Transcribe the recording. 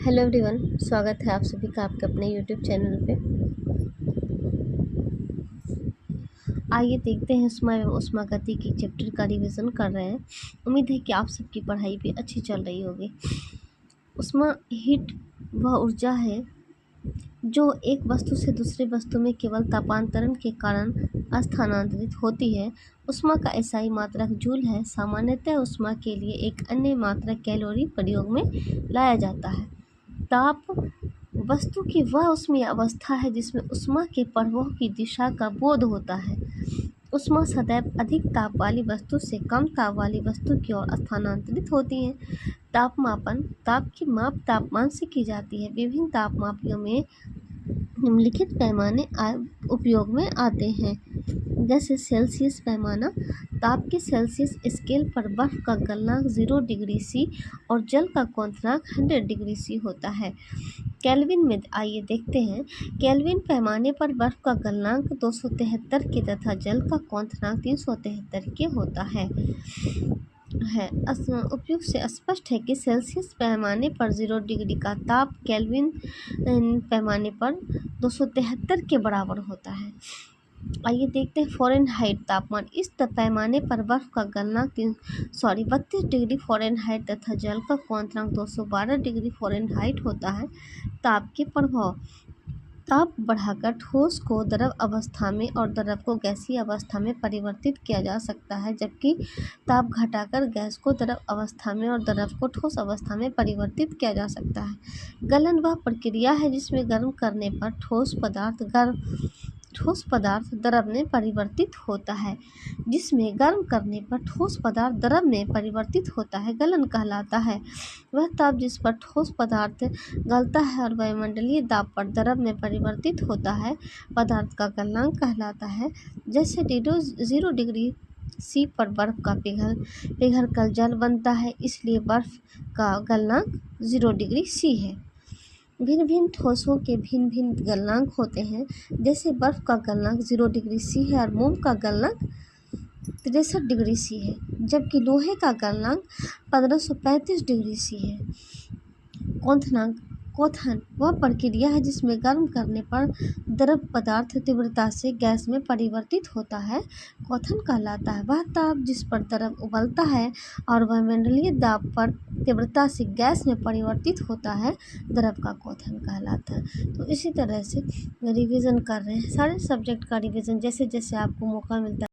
Hello everyone, स्वागत है आप सभी का आपके अपने यूट्यूब चैनल पे। आइए देखते हैं उष्मा एवं उष्मागति की चैप्टर का रिवीजन कर रहे हैं। उम्मीद है कि आप सबकी पढ़ाई भी अच्छी चल रही होगी। उष्मा हीट वह ऊर्जा है जो एक वस्तु से दूसरे वस्तु में केवल तापांतरण के कारण स्थानांतरित होती है। उष्मा का एसआई मात्रक जूल है। सामान्यतः उष्मा के लिए एक अन्य मात्रक कैलोरी प्रयोग में लाया जाता है। ताप वस्तु की वह ऊष्मीय अवस्था है जिसमें उष्मा के प्रवाह की दिशा का बोध होता है। उष्मा सदैव अधिक ताप वाली वस्तु से कम ताप वाली वस्तु की ओर स्थानांतरित होती है। तापमापन ताप की माप तापमान से की जाती है। विभिन्न तापमापियों में निम्नलिखित पैमाने उपयोग में आते हैं, जैसे सेल्सियस पैमाना। ताप के सेल्सियस स्केल पर बर्फ का गलनांक 0 डिग्री सी और जल का क्वथनांक 100 डिग्री सी होता है। केल्विन में आइए देखते हैं। केल्विन पैमाने पर बर्फ का गलनांक 273 के तथा जल का क्वथनांक 373 के होता है। उपयुक्त से स्पष्ट है कि सेल्सियस पैमाने पर 0 डिग्री का ताप केल्विन पैमाने पर 273 के बराबर होता है। आइए देखते हैं फ़ारेनहाइट तापमान। इस पैमाने पर बर्फ का गलनांक 32 डिग्री फ़ारेनहाइट तथा जल का क्वथनांक 212 डिग्री फ़ारेनहाइट होता है। ताप के प्रभाव। ताप बढ़ाकर ठोस को द्रव अवस्था में और द्रव को गैसीय अवस्था में परिवर्तित किया जा सकता है, जबकि ताप घटाकर गैस को द्रव अवस्था में और द्रव को ठोस अवस्था में परिवर्तित किया जा सकता है। गलन वह प्रक्रिया है जिसमें गर्म करने पर ठोस पदार्थ द्रव में परिवर्तित होता है। जिसमें गर्म करने पर ठोस पदार्थ द्रव में परिवर्तित होता है, गलन कहलाता है। वह ताप जिस पर ठोस पदार्थ गलता है और वायुमंडलीय दाब पर द्रव में परिवर्तित होता है, पदार्थ का गलनांक कहलाता है। जैसे 0 डिग्री सी पर बर्फ का पिघलकर जल बनता है, इसलिए बर्फ का गलनांक 0 डिग्री सी है। भिन्न भिन्न ठोसों के भिन्न भिन्न गलनांक होते हैं। जैसे बर्फ का गलनांक 0 डिग्री सी है और मोम का गलनांक 63 डिग्री सी है, जबकि लोहे का गलनांक 1535 डिग्री सी है। क्वथन वह प्रक्रिया है जिसमें गर्म करने पर द्रव पदार्थ तीव्रता से गैस में परिवर्तित होता है, क्वथन कहलाता है। वह ताप जिस पर द्रव उबलता है और वायुमंडलीय दाब पर तीव्रता से गैस में परिवर्तित होता है, द्रव का क्वथन कहलाता है। तो इसी तरह से रिवीजन कर रहे हैं, सारे सब्जेक्ट का रिवीजन जैसे जैसे आपको मौका मिलता है